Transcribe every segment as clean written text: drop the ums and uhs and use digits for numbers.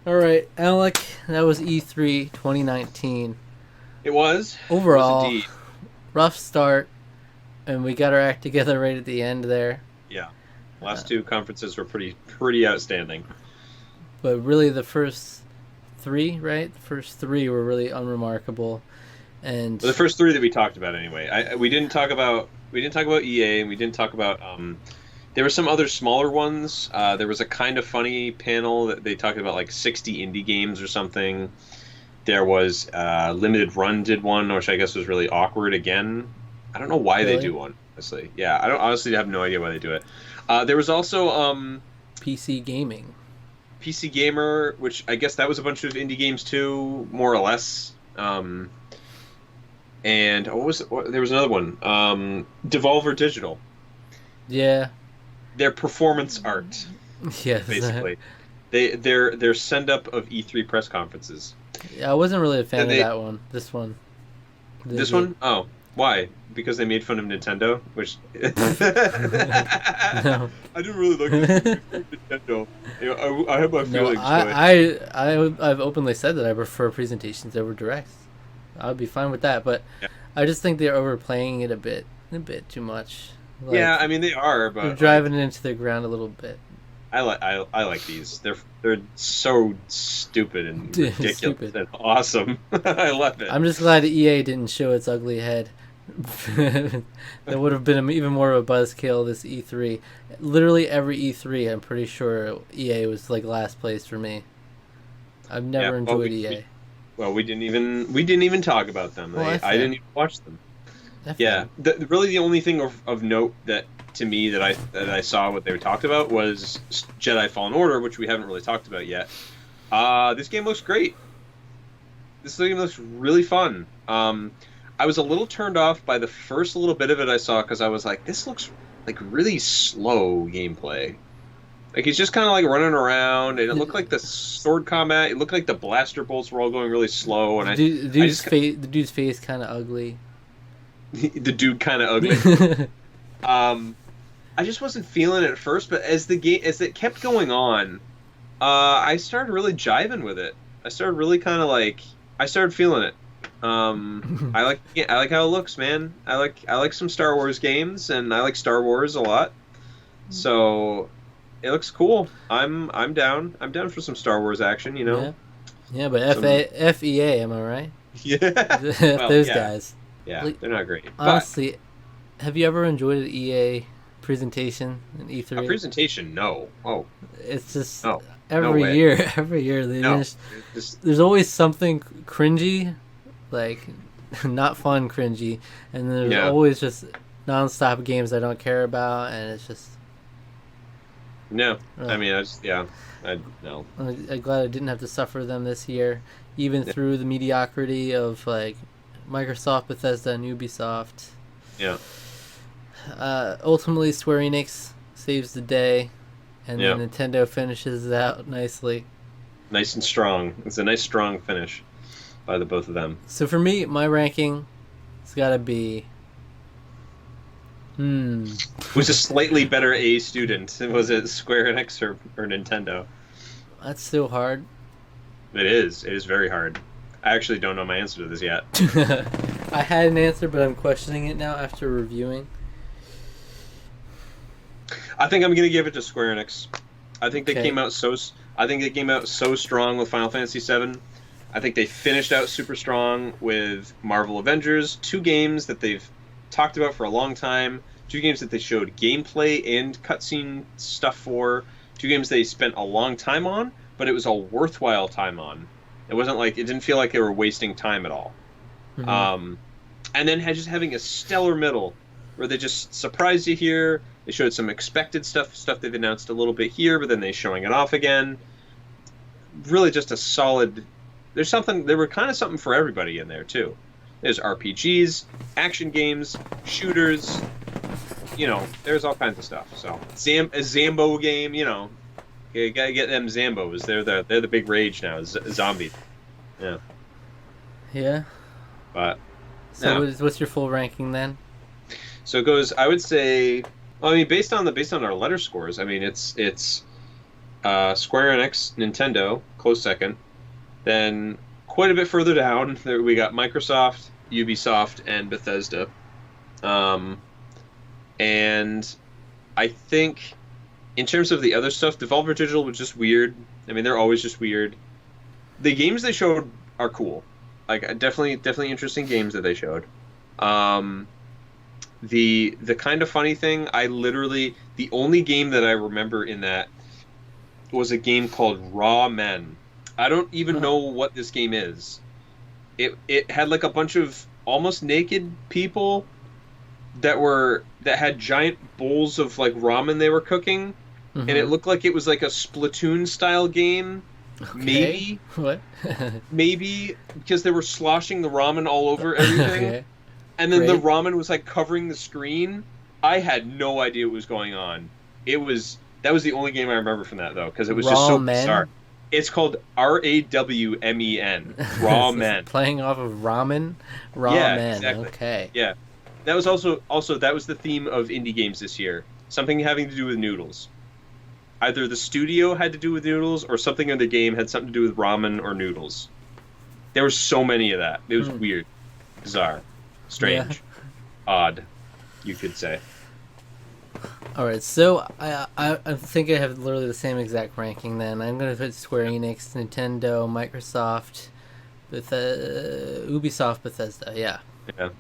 All right, Alec, that was E3 2019. It was. It was Overall, indeed. rough start, and we got our act together right at the end there. Yeah. Uh, Last two conferences were pretty outstanding. but really, the first three, right? The first three were really unremarkable. And Well, the first three that we talked about anyway. We didn't talk about EA, and we didn't talk about there were some other smaller ones. There was a kind of funny panel that they talked about like 60 indie games or something. There was Limited Run did one, which I guess was really awkward again. I don't know why they really, do one, honestly. Yeah, I don't honestly have no idea why they do it. There was also PC gaming. PC Gamer, which I guess that was a bunch of indie games too, more or less. And there was another one, Devolver Digital. Yeah, Their performance art, yes. basically. Their send up of E3 press conferences. Yeah, I wasn't really a fan And of they that one. This one. This one? Oh, why? Because they made fun of Nintendo, which No. I didn't really like this Nintendo. You know, I have my No, feelings to it. I've openly said that I prefer presentations over directs. I would be fine with that, but Yeah. I just think they're overplaying it a bit too much. Yeah, Like I mean they are, they're but like driving it into the ground a little bit. I like these. They're so stupid and ridiculous Stupid. and awesome. I love it. I'm just glad EA didn't show its ugly head. That would have been even more of a buzzkill this E3. Literally every E3, I'm pretty sure EA was like last place for me. I've Yeah, never well, enjoyed EA. we didn't even talk about them. Well, F I didn't them. even watch them. F Yeah, them. really the only thing of note that to me that I saw what they talked about was Jedi Fallen Order, which we haven't really talked about yet. This game looks great. This game looks really fun. I was a little turned off by the first little bit of it I saw because I was like, this looks like really slow gameplay. Like he's just kind of like running around, and it looked like the sword combat. It looked like the blaster bolts were all going really slow, and The dude's face kind of ugly. the dude kind of ugly. I just wasn't feeling it at first, but as it kept going on, I started really jiving with it. I started really kind of like I started feeling it. I like how it looks, man. I like some Star Wars games, and I like Star Wars a lot. So it looks cool. I'm down. I'm down for some Star Wars action. You Yeah, know, yeah, but some FEA, am I right? yeah. Well, Those yeah, guys. yeah. Like, They're not great, but honestly, have you ever enjoyed an EA presentation in a E3? presentation, no. Oh, It's just no, no every way. year, every year No, just there's always something cringy, like not fun cringy, and then there's yeah. always just non-stop games I don't care about, and it's just. No, I Uh, mean, I no. I'm glad I didn't have to suffer them this year, even Yeah, through the mediocrity of like Microsoft, Bethesda, and Ubisoft. yeah, Ultimately, Square Enix saves the day, and then yeah. Nintendo finishes it out nicely. Nice and strong. It's a nice strong finish by the both of them. So for me, my ranking has got to be. Hmm. Who's a slightly better A student? Was it Square Enix or Nintendo? That's still hard. It is. It is very hard. I actually don't know my answer to this yet. I had an answer, but I'm questioning it now after reviewing. I think I'm gonna give it to Square Enix. I think they Okay. came out so. I think they came out so strong with Final Fantasy VII. I think they finished out super strong with Marvel Avengers. Two games that they've talked about for a long time. Two games that they showed gameplay and cutscene stuff for. Two games they spent a long time on, but it was a worthwhile time on. It wasn't like it didn't feel like they were wasting time at all. Hmm. Um, and then just having a stellar middle where they just surprised you here. They showed some expected stuff they've announced a little bit here, but then they're showing it off again. Really, just a solid. There were kind of something for everybody in there too. There's RPGs, action games, shooters. You know, there's all kinds of stuff. So a Zambo game. You know, you gotta get them Zambos. They're the big rage now. Zombie. Yeah, Yeah. but So yeah. what's your full ranking then? So it goes. I would say. Well, I mean, based on our letter scores, I mean, it's Square Enix, Nintendo, close second. Then quite a bit further down, there we got Microsoft, Ubisoft, and Bethesda. Um, and I think in terms of the other stuff, Devolver Digital was just weird. I mean, they're always just weird. The games they showed are cool. Like definitely interesting games that they showed. Um, the kind of funny thing, the only game that I remember in that was a game called Raw Men. I don't even know what this game is. It had like a bunch of almost naked people that had giant bowls of like ramen they were cooking, and it looked like it was like a Splatoon style game. Okay. Maybe What? maybe because they were sloshing the ramen all over everything, Okay. and then the Great. ramen was like covering the screen. I had no idea what was going on. That was the only game I remember from that though, because it was just so Ramen? bizarre. It's called Rawmen. Raw Men. Playing off of ramen? Raw Yeah, men. exactly. Okay. Yeah, that was also that was the theme of indie games this year. Something having to do with noodles. Either the studio had to do with noodles, or something in the game had something to do with ramen or noodles. There were so many of that. It was weird, bizarre, strange, odd, you could say. All right, so I think I have literally the same exact ranking. Then I'm gonna put Square Enix, Nintendo, Microsoft, Ubisoft, Bethesda. Yeah, Yeah.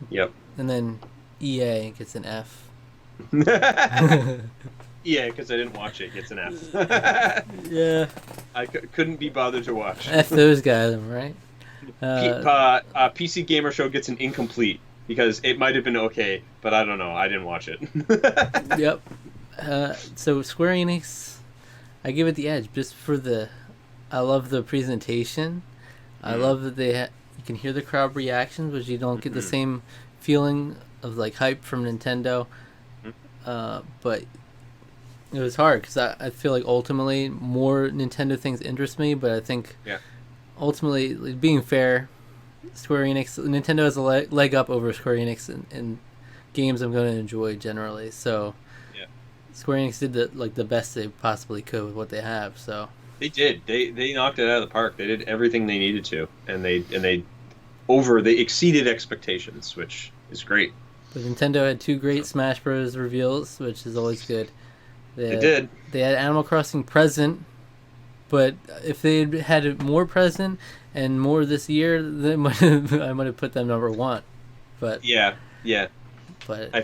Yep. and then EA gets an F. Yeah, because I didn't watch it. Gets an F. Yeah, I couldn't be bothered to watch. F those guys, right? PC Gamer Show gets an incomplete because it might have been okay, but I don't know. I didn't watch it. Yep. So Square Enix, I give it the edge just for I love the presentation. I love that you can hear the crowd reactions, which you don't get the same feeling of like hype from Nintendo. But it was hard because I feel like ultimately more Nintendo things interest me, but I think ultimately, like, being fair, Nintendo has a leg up over Square Enix in games I'm going to enjoy generally. So Square Enix did the best they possibly could with what they have. So they did. They knocked it out of the park. They did everything they needed to, and they exceeded expectations, which is great. but Nintendo had two great Smash Bros. Reveals, which is always good. They did. They had Animal Crossing present, but if they had it more present and more this year, I might have put them number one. But Yeah. but I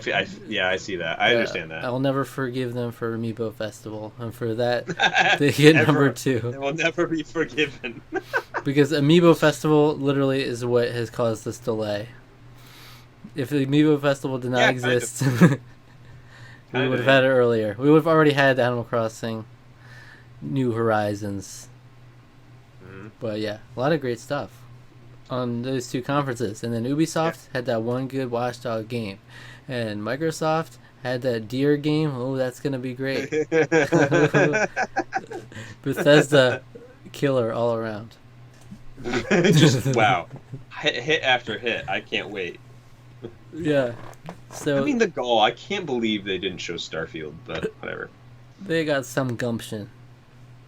see that. I understand that. I'll never forgive them for Amiibo Festival, and for that they get number They 2 will never be forgiven. because Amiibo Festival literally is what has caused this delay. If the Amiibo Festival did not exist, we would have had it earlier. We would have already had Animal Crossing New Horizons. But yeah, a lot of great stuff on those two conferences. And then Ubisoft had that one good Watchdog game. And Microsoft had that Deer game. Oh, that's going to be great. Bethesda, killer all around. Just, wow. Hit after hit. I can't wait. Yeah. So I mean, I can't believe they didn't show Starfield, but whatever. they got some gumption.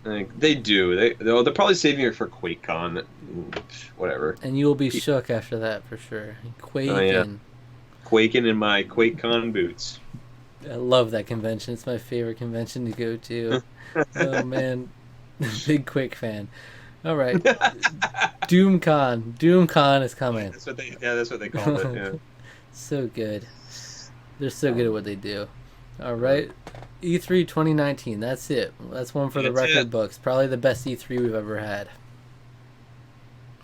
They do. They're probably saving it for QuakeCon. Whatever. And you will be shook after that for sure. Quaking. Oh, yeah. Quaking in my QuakeCon boots. I love that convention. It's my favorite convention to go to. Oh man, big Quake fan. All right, DoomCon. DoomCon is coming. That's what they called it. Yeah. So good. They're so good at what they do. All right, E3 2019. That's it. That's one for the record books. Probably the best E3 we've ever had.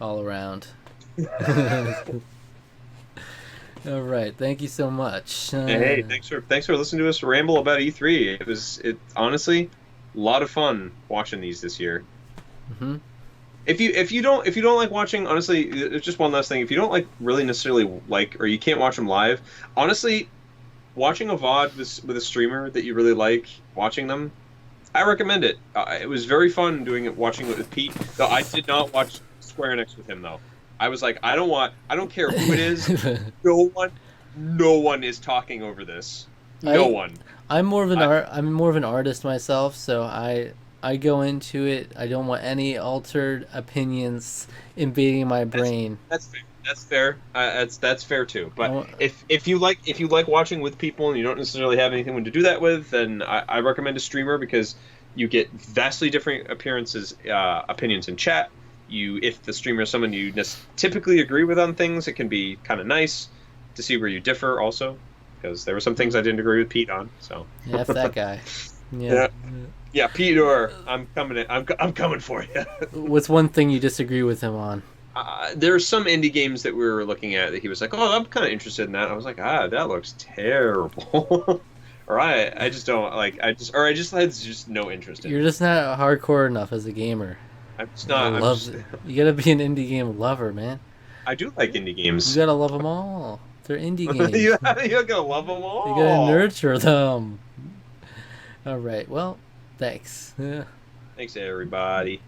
All around. All right. Thank you so much. Hey, thanks for listening to us ramble about E3. It honestly a lot of fun watching these this year. Mm-hmm. If you don't like watching, honestly, it's just one last thing. If you don't really necessarily like, or you can't watch them live, honestly, watching a VOD with a streamer that you really like, watching them, I recommend it. It was very fun watching it with Pete. Though I did not watch Square Enix with him though. I was like, I don't care who it is. No one is talking over this. No one. I'm more of an artist myself, so I I go into it. I don't want any altered opinions invading my brain. That's fair. That's fair. That's fair too. I But want, if you like watching with people and you don't necessarily have anything to do that with, then I recommend a streamer because you get vastly different opinions in chat. If the streamer is someone you typically agree with on things, it can be kind of nice to see where you differ also, because there were some things I didn't agree with Pete on. So yeah, F that guy. yeah, Yeah. yeah, Peter, I'm coming in. I'm coming for you. What's one thing you disagree with him on? There are some indie games that we were looking at that he was like, "Oh, I'm kind of interested in that." I was like, that looks terrible." Or I just don't like. I just had just no interest in You're it. just not hardcore enough as a gamer. I'm just I not. I'm love just. it. You gotta be an indie game lover, man. I do like indie You games. gotta love them all. They're indie games. You're gonna love them You gotta all. nurture them. All right. Well, thanks. Yeah. Thanks, everybody.